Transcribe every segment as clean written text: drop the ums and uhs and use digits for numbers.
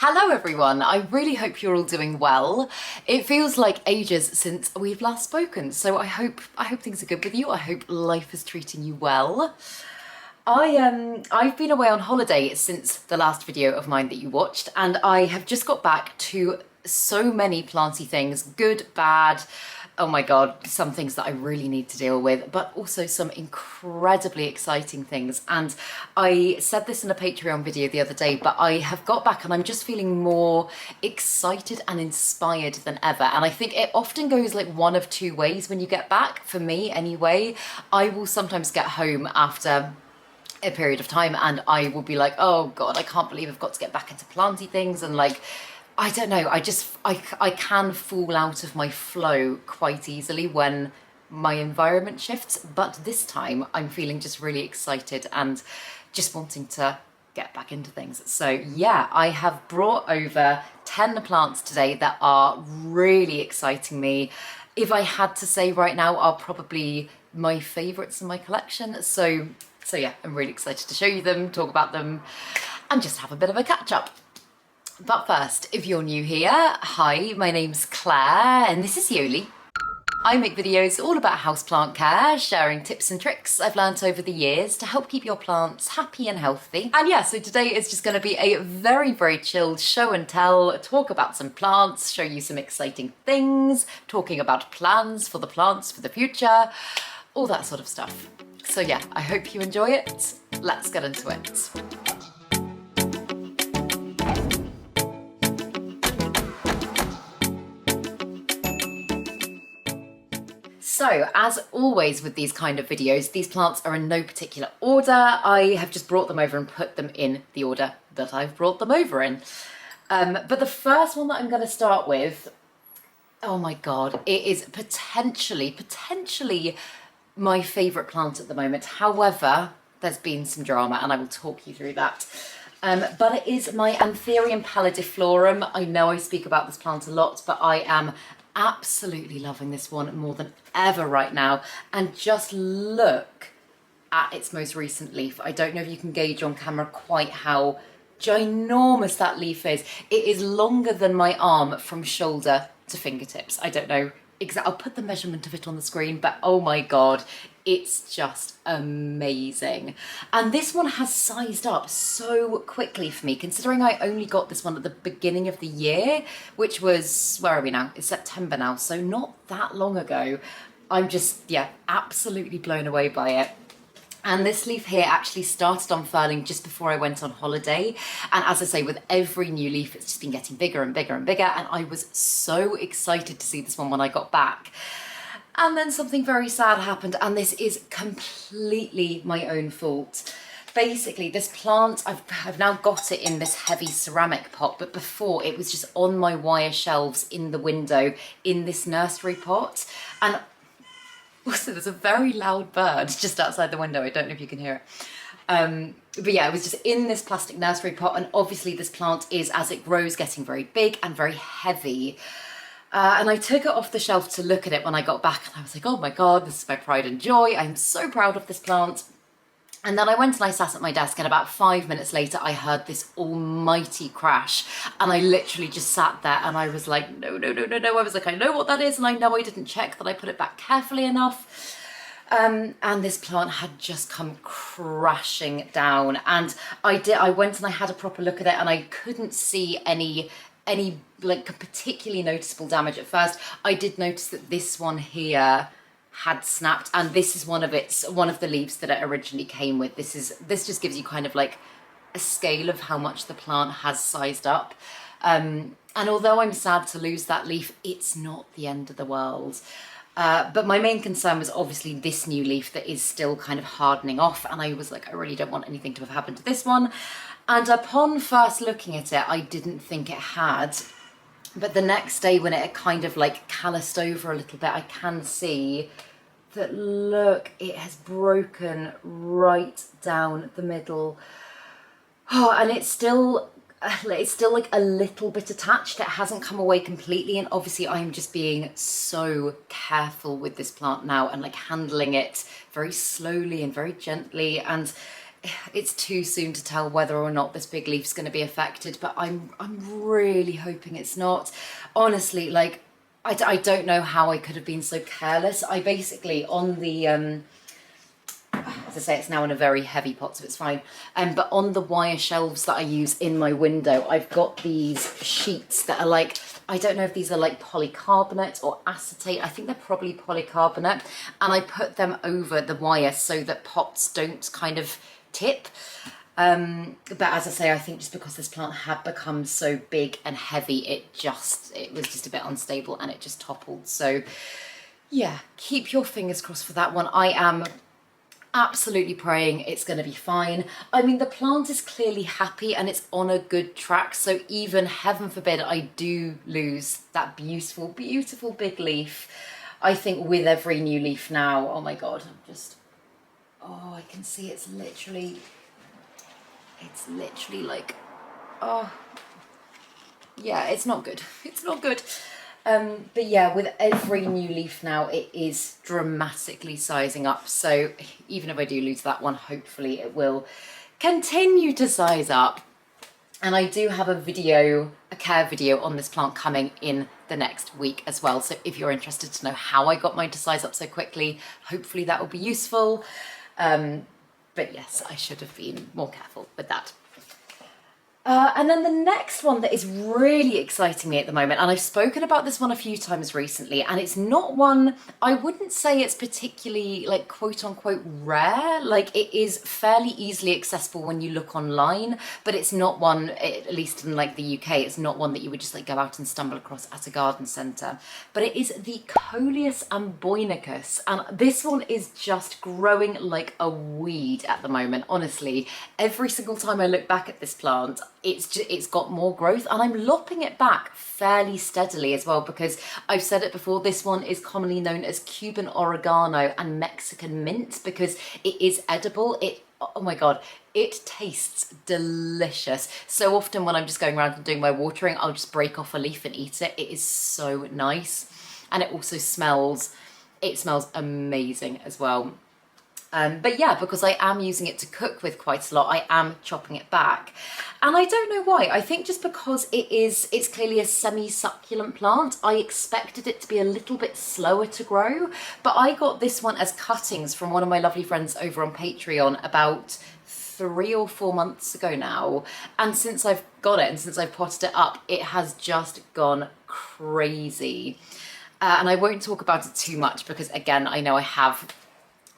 Hello everyone, I really hope you're all doing well. It feels like ages since we've last spoken, so I hope things are good with you. I hope life is treating you well. I've been away on holiday since the last video of mine that you watched, and I have just got back to so many planty things, good, bad, oh my god, some things that I really need to deal with, but also some incredibly exciting things. And I said this in a Patreon video the other day, but I have got back and I'm just feeling more excited and inspired than ever. And I think it often goes like one of two ways when you get back, for me anyway. I will sometimes get home after a period of time and I will be like, oh god, I can't believe I've got to get back into planty things, and like, I don't know, I can fall out of my flow quite easily when my environment shifts, but this time I'm feeling just really excited and just wanting to get back into things. So yeah, I have brought over 10 plants today that are really exciting me. If I had to say right now, are probably my favourites in my collection. So yeah, I'm really excited to show you them, talk about them, and just have a bit of a catch up. But first, if you're new here, hi, my name's Claire and this is Yoli. I make videos all about houseplant care, sharing tips and tricks I've learnt over the years to help keep your plants happy and healthy. And yeah, so today is just going to be a very, very chilled show and tell, talk about some plants, show you some exciting things, talking about plans for the plants for the future, all that sort of stuff. So yeah, I hope you enjoy it. Let's get into it. So, as always with these kind of videos, these plants are in no particular order. I have just brought them over and put them in the order that I've brought them over in. But the first one that I'm going to start with, oh my god, it is potentially my favourite plant at the moment. However, there's been some drama and I will talk you through that. But it is my Anthurium pallidiflorum. I know I speak about this plant a lot, but I am absolutely loving this one more than ever right now. And just look at its most recent leaf. I don't know if you can gauge on camera quite how ginormous that leaf is. It is longer than my arm from shoulder to fingertips. I don't know exactly, I'll put the measurement of it on the screen, but oh my god, it's just amazing. And this one has sized up so quickly for me, considering I only got this one at the beginning of the year, which was, where are we now? It's September now, so not that long ago. I'm just, yeah, absolutely blown away by it. And this leaf here actually started unfurling just before I went on holiday. And as I say, with every new leaf, it's just been getting bigger and bigger and bigger. And I was so excited to see this one when I got back. And then something very sad happened, and this is completely my own fault. Basically, this plant, I've now got it in this heavy ceramic pot, but before it was just on my wire shelves in the window in this nursery pot. And also there's a very loud bird just outside the window. I don't know if you can hear it. But yeah, it was just in this plastic nursery pot, and obviously this plant is, as it grows, getting very big and very heavy. And I took it off the shelf to look at it when I got back, and I was like, oh my god, this is my pride and joy. I'm so proud of this plant. And then I went and I sat at my desk, and about 5 minutes later I heard this almighty crash, and I literally just sat there and I was like, no. I was like, I know what that is, and I know I didn't check that I put it back carefully enough. And this plant had just come crashing down, and I went and I had a proper look at it, and I couldn't see any like particularly noticeable damage at first. I did notice that this one here had snapped, and this is one of the leaves that it originally came with. This just gives you kind of like a scale of how much the plant has sized up. And although I'm sad to lose that leaf, it's not the end of the world. But my main concern was obviously this new leaf that is still kind of hardening off, and I was like, I really don't want anything to have happened to this one. And upon first looking at it, I didn't think it had. But the next day when it kind of like calloused over a little bit, I can see that, look, it has broken right down the middle. Oh, and it's still like a little bit attached. It hasn't come away completely, and obviously I'm just being so careful with this plant now and like handling it very slowly and very gently. And it's too soon to tell whether or not this big leaf's going to be affected, but I'm really hoping it's not. Honestly, like, I don't know how I could have been so careless. I basically, on the, as I say, it's now in a very heavy pot, so it's fine. But on the wire shelves that I use in my window, I've got these sheets that are like, I don't know if these are like polycarbonate or acetate. I think they're probably polycarbonate. And I put them over the wire so that pots don't kind of tip. But as I say, I think just because this plant had become so big and heavy, it was just a bit unstable and it just toppled. So yeah, keep your fingers crossed for that one. I am absolutely praying it's going to be fine. I mean, the plant is clearly happy and it's on a good track, so even, heaven forbid, I do lose that beautiful, beautiful big leaf. I think with every new leaf now, oh my god, oh, I can see it's literally like, oh yeah, it's not good. It's not good. But yeah, with every new leaf now, it is dramatically sizing up. So even if I do lose that one, hopefully it will continue to size up. And I do have a care video on this plant coming in the next week as well. So if you're interested to know how I got mine to size up so quickly, hopefully that will be useful. But yes, I should have been more careful with that. And then the next one that is really exciting me at the moment, and I've spoken about this one a few times recently, and it's not one, I wouldn't say it's particularly like quote unquote rare, like it is fairly easily accessible when you look online, but it's not one, at least in like the UK, it's not one that you would just like go out and stumble across at a garden centre. But it is the Coleus amboinicus, and this one is just growing like a weed at the moment, honestly. Every single time I look back at this plant, it's got more growth, and I'm lopping it back fairly steadily as well, because I've said it before, this one is commonly known as Cuban oregano and Mexican mint because it is edible. Oh my god, it tastes delicious. So often when I'm just going around and doing my watering, I'll just break off a leaf and eat it. It is so nice, and it also smells amazing as well. But yeah, because I am using it to cook with quite a lot, I am chopping it back. And I don't know why. I think just because it's clearly a semi-succulent plant, I expected it to be a little bit slower to grow. But I got this one as cuttings from one of my lovely friends over on Patreon about 3 or 4 months ago now. And since I've got it and since I've potted it up, it has just gone crazy. And I won't talk about it too much because, again, I know I have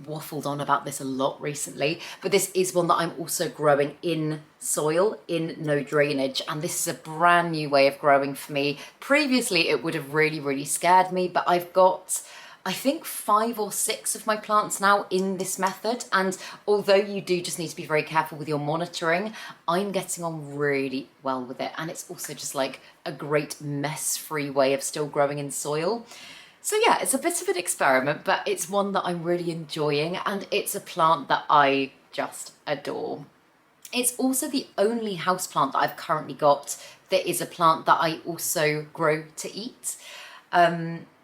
waffled on about this a lot recently, but this is one that I'm also growing in soil, in no drainage, and this is a brand new way of growing for me. Previously it would have really scared me, but I've got, I think, 5 or 6 of my plants now in this method, and although you do just need to be very careful with your monitoring, I'm getting on really well with it, and it's also just like a great mess-free way of still growing in soil. So yeah, it's a bit of an experiment, but it's one that I'm really enjoying, and it's a plant that I just adore. It's also the only houseplant that I've currently got that is a plant that I also grow to eat.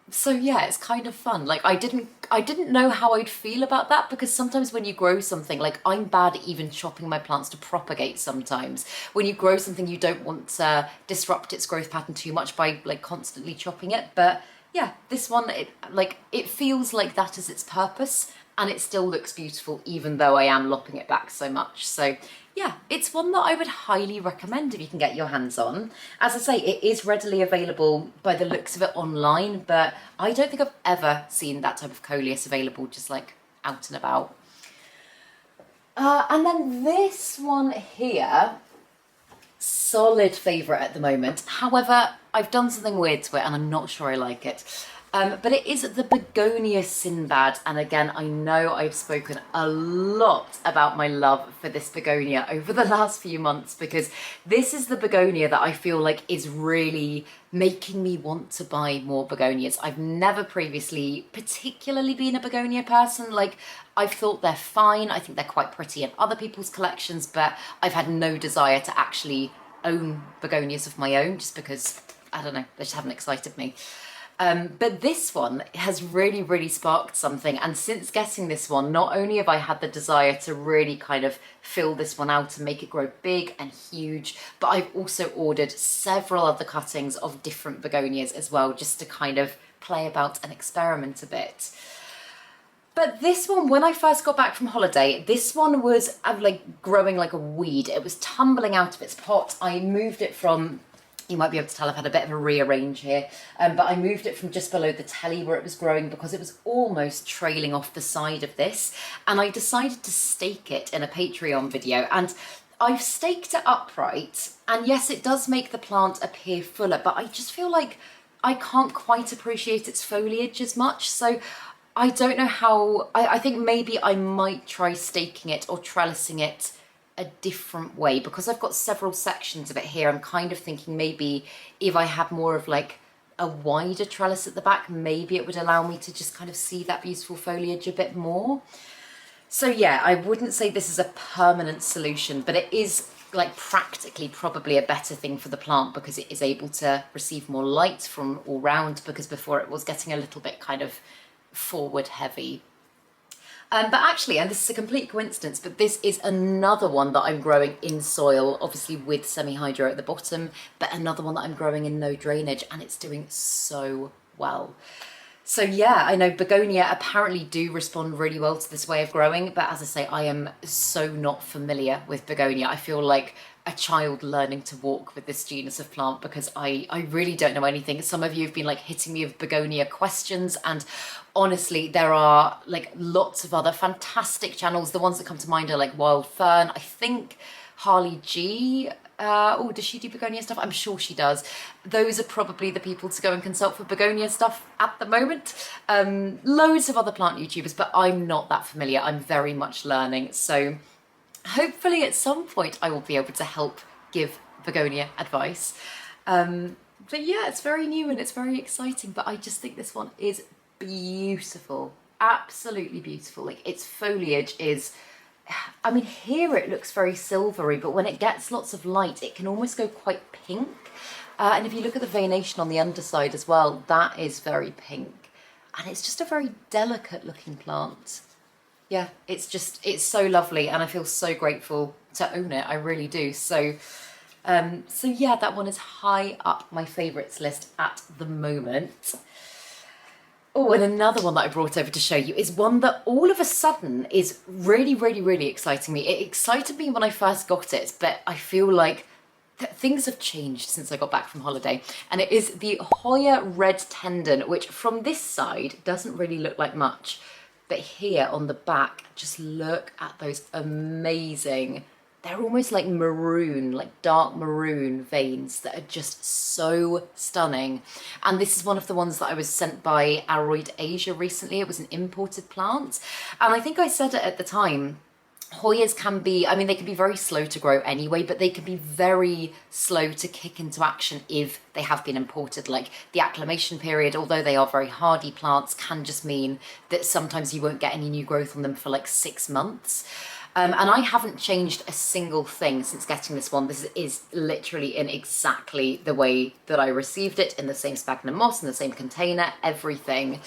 So yeah, it's kind of fun. Like I didn't know how I'd feel about that, because sometimes when you grow something, like I'm bad at even chopping my plants to propagate sometimes. When you grow something, you don't want to disrupt its growth pattern too much by like constantly chopping it, but yeah, this one, it feels like that is its purpose, and it still looks beautiful even though I am lopping it back so much. So yeah, it's one that I would highly recommend if you can get your hands on. As I say, it is readily available by the looks of it online, but I don't think I've ever seen that type of Coleus available just like out and about. And then this one here, solid favourite at the moment. However, I've done something weird to it and I'm not sure I like it. But it is the Bonia Sinbad, and again, I know I've spoken a lot about my love for this begonia over the last few months, because this is the begonia that I feel like is really making me want to buy more begonias. I've never previously particularly been a begonia person. Like, I've thought they're fine, I think they're quite pretty in other people's collections, but I've had no desire to actually own begonias of my own, just because, I don't know, they just haven't excited me. But this one has really, really sparked something. And since getting this one, not only have I had the desire to really kind of fill this one out and make it grow big and huge, but I've also ordered several other cuttings of different begonias as well, just to kind of play about and experiment a bit. But this one, when I first got back from holiday, this one was like growing like a weed. It was tumbling out of its pot. I moved it from, you might be able to tell I've had a bit of a rearrange here, but I moved it from just below the telly where it was growing because it was almost trailing off the side of this. And I decided to stake it in a Patreon video, and I've staked it upright. And yes, it does make the plant appear fuller, but I just feel like I can't quite appreciate its foliage as much. So I don't know how, I think maybe I might try staking it or trellising it a different way, because I've got several sections of it here. I'm kind of thinking maybe if I had more of like a wider trellis at the back, maybe it would allow me to just kind of see that beautiful foliage a bit more. So yeah, I wouldn't say this is a permanent solution, but it is like practically probably a better thing for the plant because it is able to receive more light from all round, because before it was getting a little bit kind of forward heavy. But actually, and this is a complete coincidence, but this is another one that I'm growing in soil, obviously with semi-hydro at the bottom, but another one that I'm growing in no drainage, and it's doing so well. So yeah, I know begonia apparently do respond really well to this way of growing, but as I say, I am so not familiar with begonia. I feel like a child learning to walk with this genus of plant because I really don't know anything. Some of you have been like hitting me with begonia questions, and honestly, there are like lots of other fantastic channels. The ones that come to mind are like Wild Fern. I think Harley G, oh, does she do begonia stuff? I'm sure she does. Those are probably the people to go and consult for begonia stuff at the moment. Loads of other plant YouTubers, but I'm not that familiar. I'm very much learning. So hopefully at some point I will be able to help give begonia advice. But yeah, it's very new and it's very exciting, but I just think this one is beautiful. Absolutely beautiful. Like its foliage is, I mean, here it looks very silvery, but when it gets lots of light, it can almost go quite pink. And if you look at the veination on the underside as well, that is very pink. And it's just a very delicate looking plant. Yeah, it's so lovely, and I feel so grateful to own it. I really do. So yeah, that one is high up my favourites list at the moment. Oh, and another one that I brought over to show you is one that all of a sudden is really, really, really exciting me. It excited me when I first got it, but I feel like things have changed since I got back from holiday. And it is the Hoya Redtendon, which from this side doesn't really look like much. But here on the back, just look at those amazing, they're almost like maroon, like dark maroon veins that are just so stunning. And this is one of the ones that I was sent by Aroid Asia recently. It was an imported plant. And I think I said it at the time, Hoyas can be, I mean, they can be very slow to grow anyway, but they can be very slow to kick into action if they have been imported. Like the acclimation period, although they are very hardy plants, can just mean that sometimes you won't get any new growth on them for like 6 months. And I haven't changed a single thing since getting this one. This is literally in exactly the way that I received it, in the same sphagnum moss, in the same container, everything.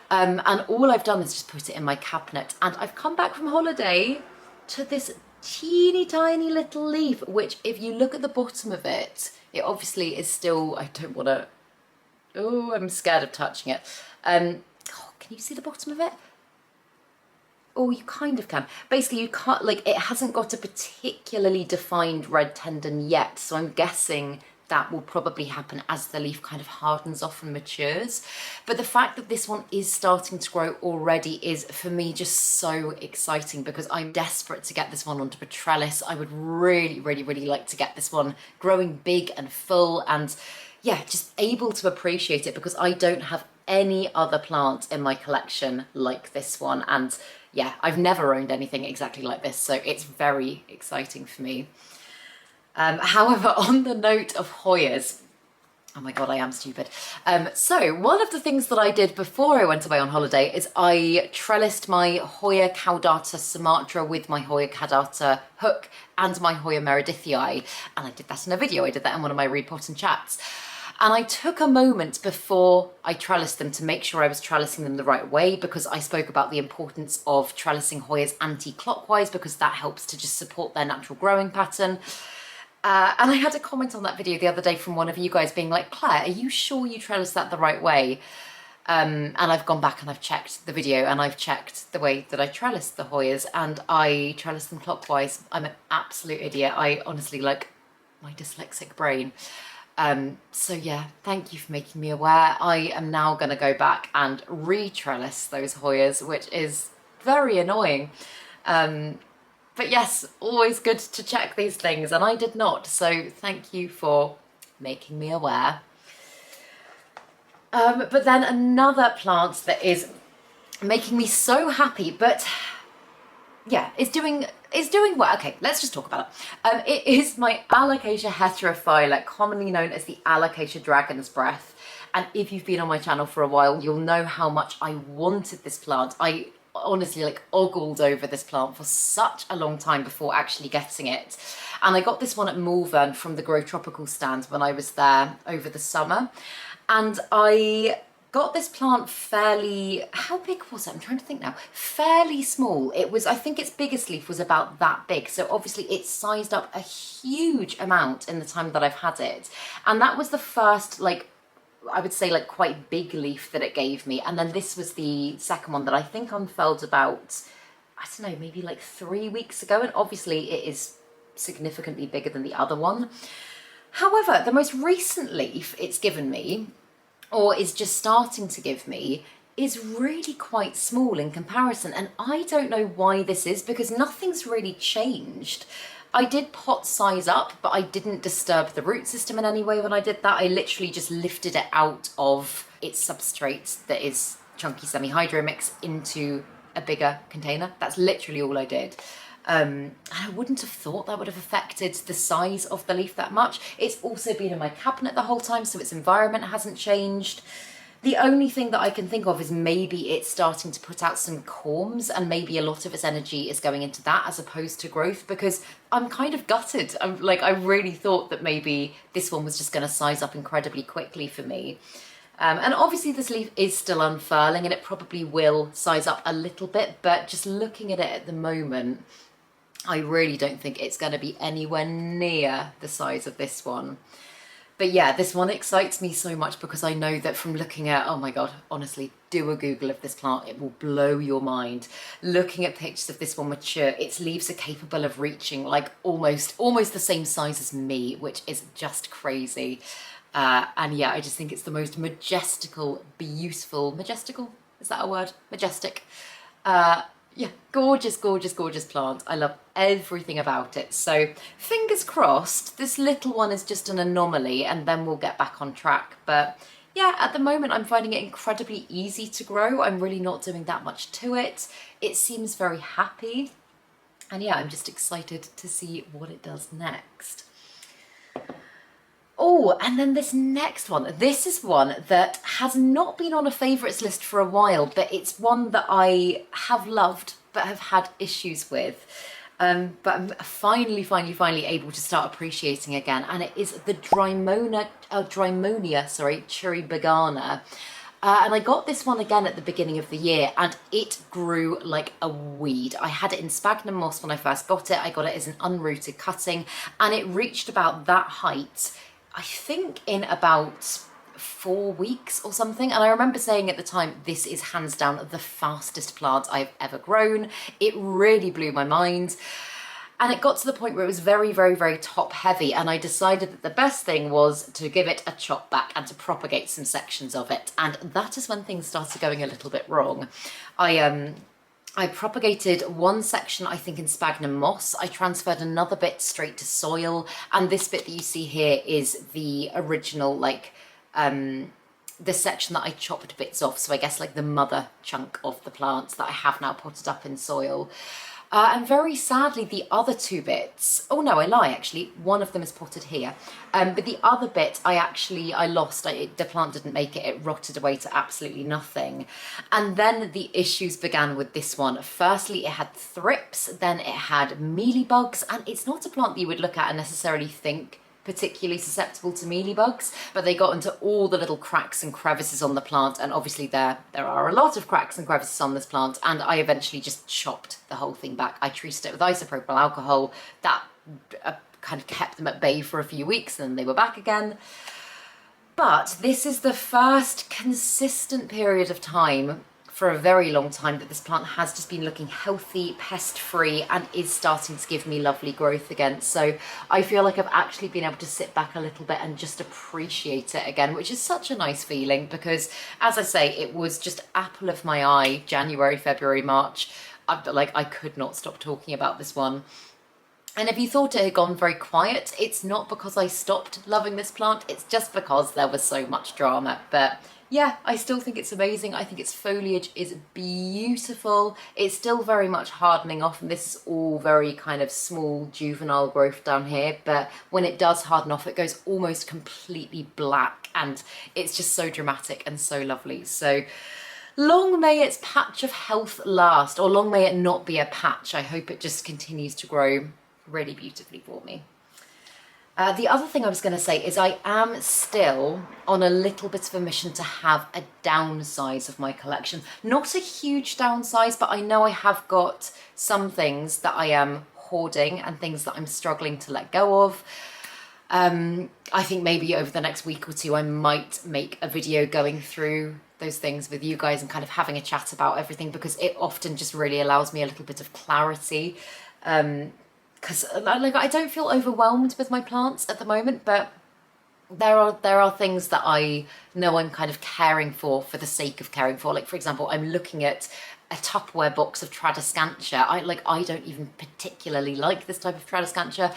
And all I've done is just put it in my cabinet. And I've come back from holiday to this teeny tiny little leaf, which if you look at the bottom of it, it obviously is still, I don't want to, oh, I'm scared of touching it. Oh, can you see the bottom of it? Oh, you kind of can. Basically, you can't, like, it hasn't got a particularly defined red tendon yet, so I'm guessing that will probably happen as the leaf kind of hardens off and matures. But the fact that this one is starting to grow already is, for me, just so exciting, because I'm desperate to get this one onto a trellis. I would really, really, really like to get this one growing big and full, and yeah, just able to appreciate it, because I don't have any other plant in my collection like this one. And yeah, I've never owned anything exactly like this, so it's very exciting for me. However, on the note of Hoyas, oh my God, I am stupid. So one of the things that I did before I went away on holiday is I trellised my Hoya caudata Sumatra with my Hoya caudata hook and my Hoya meredithii. And I did that in a video. I did that in one of my Read Pot and Chats. And I took a moment before I trellised them to make sure I was trellising them the right way, because I spoke about the importance of trellising Hoyas anti-clockwise, because that helps to just support their natural growing pattern. And I had a comment on that video the other day from one of you guys being like, Claire, are you sure you trellis that the right way? And I've gone back and I've checked the video and I've checked the way that I trellis the Hoyas, and I trellis them clockwise. I'm an absolute idiot. I honestly, like, my dyslexic brain. So yeah, thank you for making me aware. I am now going to go back and re-trellis those Hoyas, which is very annoying. But yes, always good to check these things, and I did not. So thank you for making me aware. But then another plant that is making me so happy, but yeah, is doing well. Okay, let's just talk about it. It is my Alocasia Heterophil, commonly known as the Alocasia Dragon's Breath. And if you've been on my channel for a while, you'll know how much I wanted this plant. I honestly like ogled over this plant for such a long time before actually getting it. And I got this one at Malvern from the Grow Tropical stand when I was there over the summer. And I got this plant fairly, how big was it? I'm trying to think now. Fairly small. It was, I think its biggest leaf was about that big. So obviously it's sized up a huge amount in the time that I've had it. And that was the first, like, I would say like quite big leaf that it gave me. And then this was the second one that I think unfurled about, I don't know, maybe like 3 weeks ago. And obviously it is significantly bigger than the other one. However, the most recent leaf it's given me, or is just starting to give me, is really quite small in comparison. And I don't know why this is, because nothing's really changed. I did pot size up, but I didn't disturb the root system in any way when I did that. I literally just lifted it out of its substrate that is chunky semi-hydro mix into a bigger container. That's literally all I did. And I wouldn't have thought that would have affected the size of the leaf that much. It's also been in my cabinet the whole time, so its environment hasn't changed. The only thing that I can think of is maybe it's starting to put out some corms, and maybe a lot of its energy is going into that as opposed to growth, because I'm kind of gutted. I'm like, I really thought that maybe this one was just going to size up incredibly quickly for me. And obviously this leaf is still unfurling and it probably will size up a little bit, but just looking at it at the moment, I really don't think it's going to be anywhere near the size of this one. But yeah, this one excites me so much because I know that from looking at, oh my God, honestly, do a Google of this plant. It will blow your mind. Looking at pictures of this one mature, its leaves are capable of reaching like almost the same size as me, which is just crazy. And yeah, I just think it's the most majestical, majestical? Is that a word? Majestic. Yeah, gorgeous, gorgeous, gorgeous plant. I love everything about it. So fingers crossed, this little one is just an anomaly and then we'll get back on track. But yeah, at the moment I'm finding it incredibly easy to grow. I'm really not doing that much to it. It seems very happy. And yeah, I'm just excited to see what it does next. Oh, and then this next one. This is one that has not been on a favourites list for a while, but it's one that I have loved but have had issues with. But I'm finally able to start appreciating again, and it is the Drimonia chiribagana. And I got this one again at the beginning of the year and it grew like a weed. I had it in sphagnum moss when I first got it. I got it as an unrooted cutting and it reached about that height, I think in about 4 weeks or something. And I remember saying at the time, this is hands down the fastest plant I've ever grown. It really blew my mind. And it got to the point where it was very, very, very top heavy. And I decided that the best thing was to give it a chop back and to propagate some sections of it. And that is when things started going a little bit wrong. I propagated one section, I think, in sphagnum moss. I transferred another bit straight to soil. And this bit that you see here is the original, like, the section that I chopped bits off. So I guess like the mother chunk of the plants that I have now potted up in soil. And very sadly, the other two bits, oh no, I lie actually, one of them is potted here. But the other bit I lost, the plant didn't make it, it rotted away to absolutely nothing. And then the issues began with this one. Firstly, it had thrips, then it had mealybugs, and it's not a plant that you would look at and necessarily think particularly susceptible to mealybugs, but they got into all the little cracks and crevices on the plant, and obviously there are a lot of cracks and crevices on this plant, and I eventually just chopped the whole thing back. I treated it with isopropyl alcohol. That kind of kept them at bay for a few weeks, and then they were back again. But this is the first consistent period of time for a very long time that this plant has just been looking healthy, pest-free, and is starting to give me lovely growth again. So I feel like I've actually been able to sit back a little bit and just appreciate it again, which is such a nice feeling because, as I say, it was just apple of my eye, January, February, March. I could not stop talking about this one. And if you thought it had gone very quiet, it's not because I stopped loving this plant, it's just because there was so much drama. But yeah, I still think it's amazing. I think its foliage is beautiful. It's still very much hardening off, and this is all very kind of small juvenile growth down here. But when it does harden off, it goes almost completely black, and it's just so dramatic and so lovely. So long may its patch of health last, or long may it not be a patch. I hope it just continues to grow really beautifully for me. The other thing I was going to say is I am still on a little bit of a mission to have a downsize of my collection. Not a huge downsize, but I know I have got some things that I am hoarding and things that I'm struggling to let go of. I think maybe over the next week or two I might make a video going through those things with you guys and kind of having a chat about everything, because it often just really allows me a little bit of clarity. Because I don't feel overwhelmed with my plants at the moment, but there are things that I know I'm kind of caring for the sake of caring for. Like, for example, I'm looking at a Tupperware box of Tradescantia. I don't even particularly like this type of Tradescantia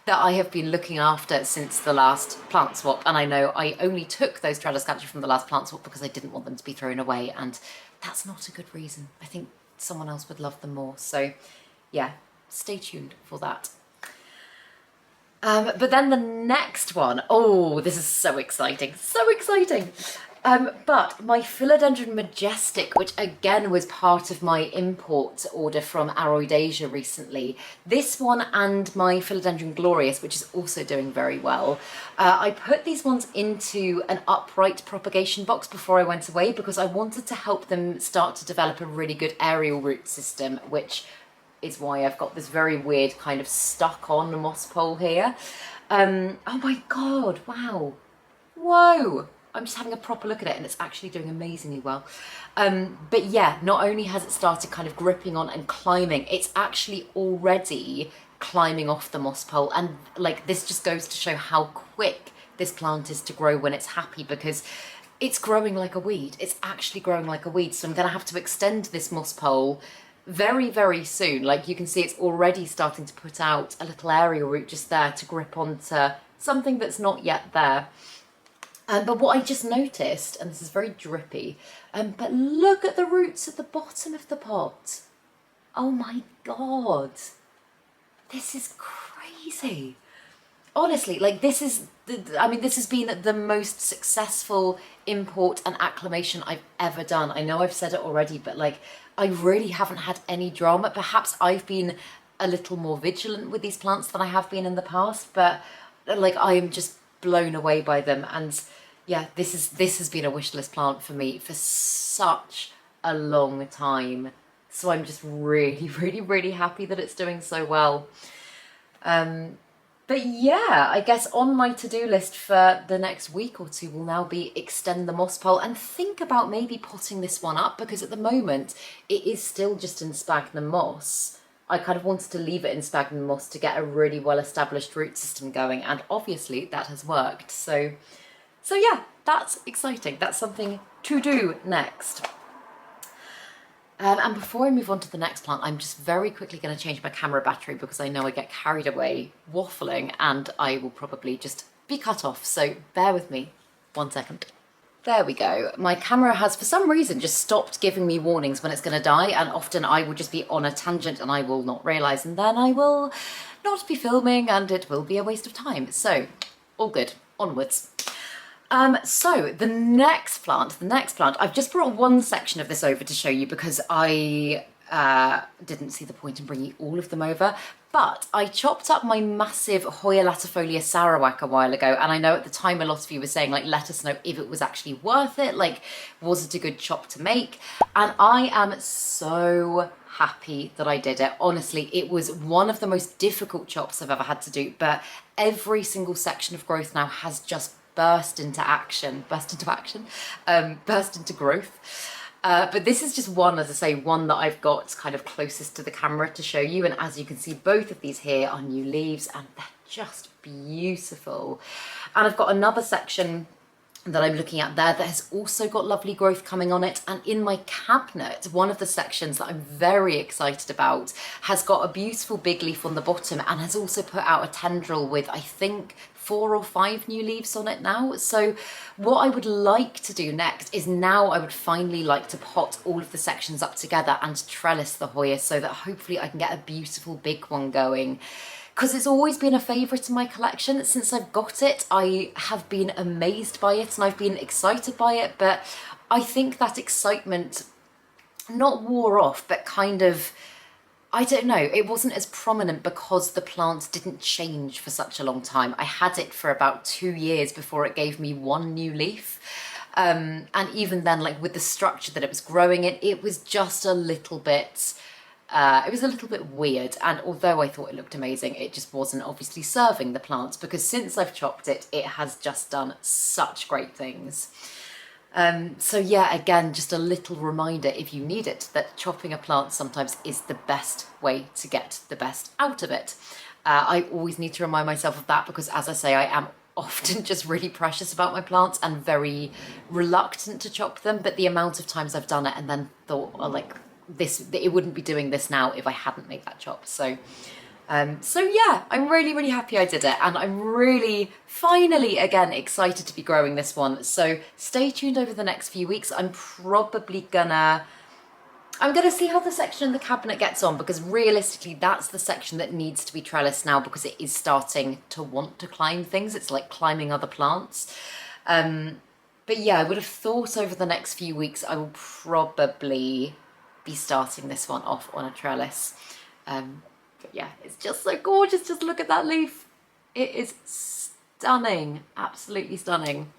that I have been looking after since the last plant swap, and I know I only took those Tradescantia from the last plant swap because I didn't want them to be thrown away, and that's not a good reason. I think someone else would love them more. So yeah, stay tuned for that. But then the next one, oh, this is so exciting, so exciting. But my Philodendron Majestic, which again was part of my import order from Aroidasia recently, this one and my Philodendron Glorious, which is also doing very well, I put these ones into an upright propagation box before I went away because I wanted to help them start to develop a really good aerial root system, which is why I've got this very weird kind of stuck on moss pole here. Oh my god, wow. Whoa! I'm just having a proper look at it and it's actually doing amazingly well. But yeah, not only has it started kind of gripping on and climbing, it's actually already climbing off the moss pole. And like, this just goes to show how quick this plant is to grow when it's happy, because it's growing like a weed. It's actually growing like a weed. So I'm gonna have to extend this moss pole very, very soon. Like, you can see it's already starting to put out a little aerial root just there to grip onto something that's not yet there. But what I just noticed, and this is very drippy, but look at the roots at the bottom of the pot. Oh my god. This is crazy. Honestly, like, this is, this has been the most successful import and acclimation I've ever done. I know I've said it already, but like, I really haven't had any drama. Perhaps I've been a little more vigilant with these plants than I have been in the past, but like, I am just blown away by them. And yeah, this has been a wish list plant for me for such a long time. So I'm just really, really, really happy that it's doing so well. But yeah, I guess on my to-do list for the next week or two will now be extend the moss pole and think about maybe potting this one up, because at the moment it is still just in sphagnum moss. I kind of wanted to leave it in sphagnum moss to get a really well-established root system going, and obviously that has worked. So yeah, that's exciting. That's something to do next. And before I move on to the next plant, I'm just very quickly going to change my camera battery because I know I get carried away waffling and I will probably just be cut off. So bear with me 1 second. There we go. My camera has, for some reason, just stopped giving me warnings when it's going to die, and often I will just be on a tangent and I will not realise, and then I will not be filming and it will be a waste of time. So all good, onwards. So the next plant, I've just brought one section of this over to show you because I didn't see the point in bringing all of them over, But I chopped up my massive Hoya latifolia Sarawak a while ago, and I know at the time a lot of you were saying, like, let us know if it was actually worth it, like, was it a good chop to make? And I am so happy that I did it. Honestly, it was one of the most difficult chops I've ever had to do, but every single section of growth now has just burst into growth. But this is just one, as I say, one that I've got kind of closest to the camera to show you. And as you can see, both of these here are new leaves and they're just beautiful. And I've got another section that I'm looking at there that has also got lovely growth coming on it. And in my cabinet, one of the sections that I'm very excited about has got a beautiful big leaf on the bottom and has also put out a tendril with, I think, 4 or 5 new leaves on it now. So what I would like to do next is now I would finally like to pot all of the sections up together and trellis the Hoya so that hopefully I can get a beautiful big one going. Because it's always been a favourite in my collection. Since I've got it, I have been amazed by it and I've been excited by it, but I think that excitement not wore off, but kind of, I don't know, it wasn't as prominent because the plant didn't change for such a long time. I had it for about 2 years before it gave me 1 new leaf. And even then, like with the structure that it was growing in, it was just a little bit... it was a little bit weird, and although I thought it looked amazing, it just wasn't obviously serving the plants, because since I've chopped it, it has just done such great things. So yeah, again, just a little reminder, if you need it, that chopping a plant sometimes is the best way to get the best out of it. I always need to remind myself of that because, as I say, I am often just really precious about my plants and very reluctant to chop them, but the amount of times I've done it and then thought, oh, like, it wouldn't be doing this now if I hadn't made that chop. So yeah, I'm really happy I did it, and I'm really finally again excited to be growing this one. So stay tuned over the next few weeks. I'm gonna see how the section in the cabinet gets on, because realistically that's the section that needs to be trellised now because it is starting to want to climb things. It's like climbing other plants. But yeah, I would have thought over the next few weeks I will probably be starting this one off on a trellis. But yeah, it's just so gorgeous. Just look at that leaf. It is stunning, absolutely stunning.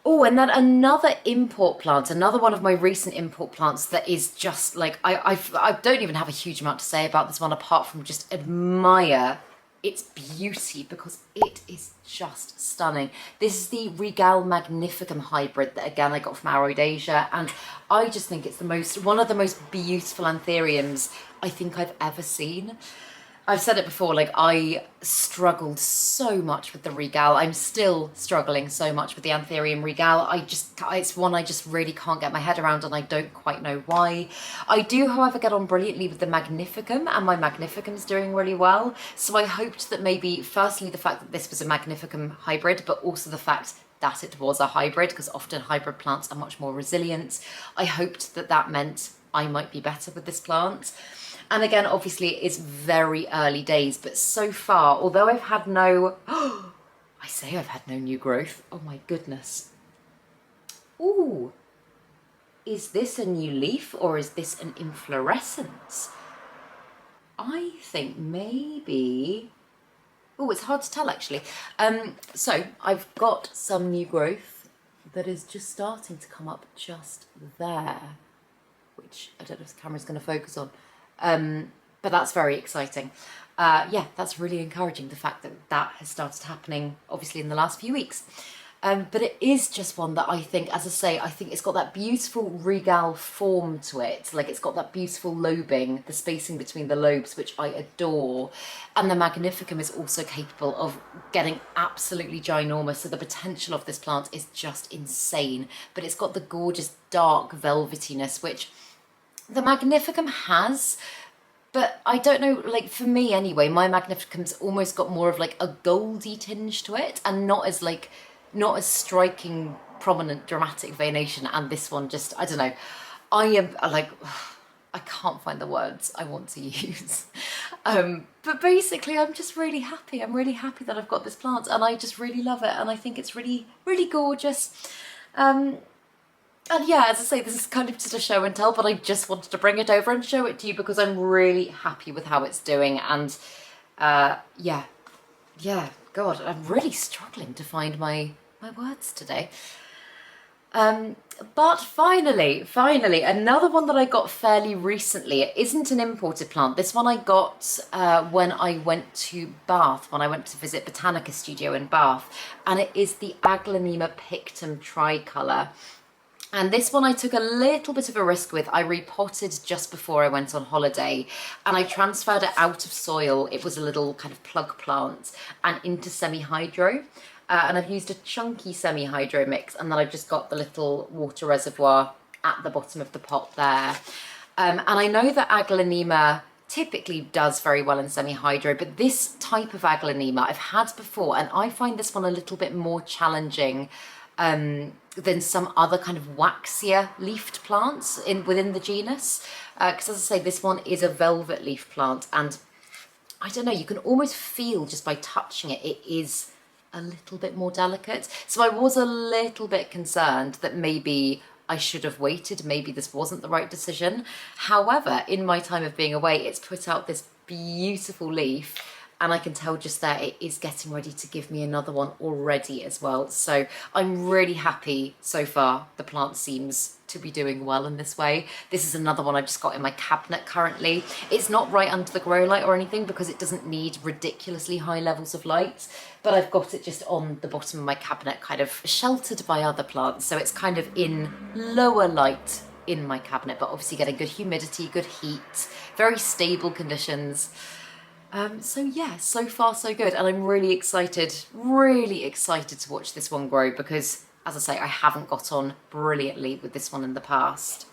Oh, and then another import plant, another one of my recent import plants that is just like, I don't even have a huge amount to say about this one apart from just admire its beauty, because it is just stunning. This is the Regal Magnificum hybrid that again I got from Asia, and I just think it's one of the most beautiful anthuriums I think I've ever seen. I've said it before, like, I struggled so much with the Regal. I'm still struggling so much with the Anthurium Regal. It's one I just really can't get my head around, and I don't quite know why. I do, however, get on brilliantly with the Magnificum, and my Magnificum's doing really well. So I hoped that maybe, firstly, the fact that this was a Magnificum hybrid, but also the fact that it was a hybrid, because often hybrid plants are much more resilient. I hoped that that meant I might be better with this plant. And again, obviously it is very early days, but so far, although I've had no, I've had no new growth. Oh my goodness. Ooh, is this a new leaf or is this an inflorescence? I think maybe, oh, it's hard to tell actually. So I've got some new growth that is just starting to come up just there, which I don't know if the camera's going to focus on. But that's very exciting. Yeah, that's really encouraging, the fact that that has started happening obviously in the last few weeks. But it is just one that I think, as I say, I think it's got that beautiful Regal form to it. Like, it's got that beautiful lobing, the spacing between the lobes, which I adore. And the Magnificum is also capable of getting absolutely ginormous. So the potential of this plant is just insane. But it's got the gorgeous dark velvetiness, which the Magnificum has, but I don't know, like, for me anyway, my Magnificum's almost got more of like a goldy tinge to it, and not as striking, prominent, dramatic veination. And this one just, I don't know, I am like, I can't find the words I want to use. But basically I'm just really happy. I'm really happy that I've got this plant, and I just really love it, and I think it's really, really gorgeous. And yeah, as I say, this is kind of just a show and tell, but I just wanted to bring it over and show it to you because I'm really happy with how it's doing. And yeah, God, I'm really struggling to find my words today. But finally, another one that I got fairly recently. It isn't an imported plant. This one I got when I went to Bath, when I went to visit Botanica Studio in Bath, and it is the Aglaonema Pictum tricolour. And this one I took a little bit of a risk with. I repotted just before I went on holiday and I transferred it out of soil. It was a little kind of plug plant and into semi-hydro. And I've used a chunky semi-hydro mix, and then I've just got the little water reservoir at the bottom of the pot there. And I know that Aglaonema typically does very well in semi-hydro, but this type of Aglaonema I've had before, and I find this one a little bit more challenging than some other kind of waxier leafed plants within the genus. Because as I say, this one is a velvet leaf plant, and I don't know, you can almost feel just by touching it, it is a little bit more delicate. So I was a little bit concerned that maybe I should have waited, maybe this wasn't the right decision. However, in my time of being away, it's put out this beautiful leaf, and I can tell just there it is getting ready to give me another one already as well. So I'm really happy so far. The plant seems to be doing well in this way. This is another one I just got in my cabinet currently. It's not right under the grow light or anything because it doesn't need ridiculously high levels of light, but I've got it just on the bottom of my cabinet, kind of sheltered by other plants. So it's kind of in lower light in my cabinet, but obviously getting good humidity, good heat, very stable conditions. So yeah, so far so good, and I'm really excited to watch this one grow because, as I say, I haven't got on brilliantly with this one in the past.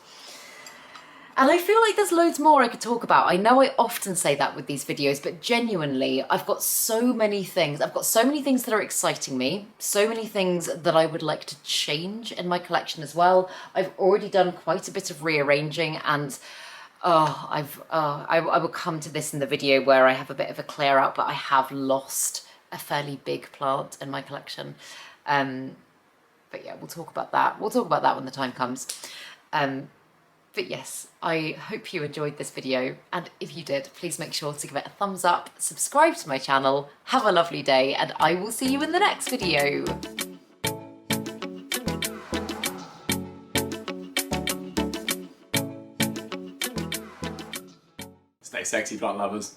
And I feel like there's loads more I could talk about. I know I often say that with these videos, but genuinely, I've got so many things. I've got so many things that are exciting me, so many things that I would like to change in my collection as well. I've already done quite a bit of rearranging, and I will come to this in the video where I have a bit of a clear out, but I have lost a fairly big plant in my collection. But yeah, we'll talk about that. We'll talk about that when the time comes. But yes, I hope you enjoyed this video, and if you did, please make sure to give it a thumbs up, subscribe to my channel, have a lovely day, and I will see you in the next video. Stay sexy, plant lovers.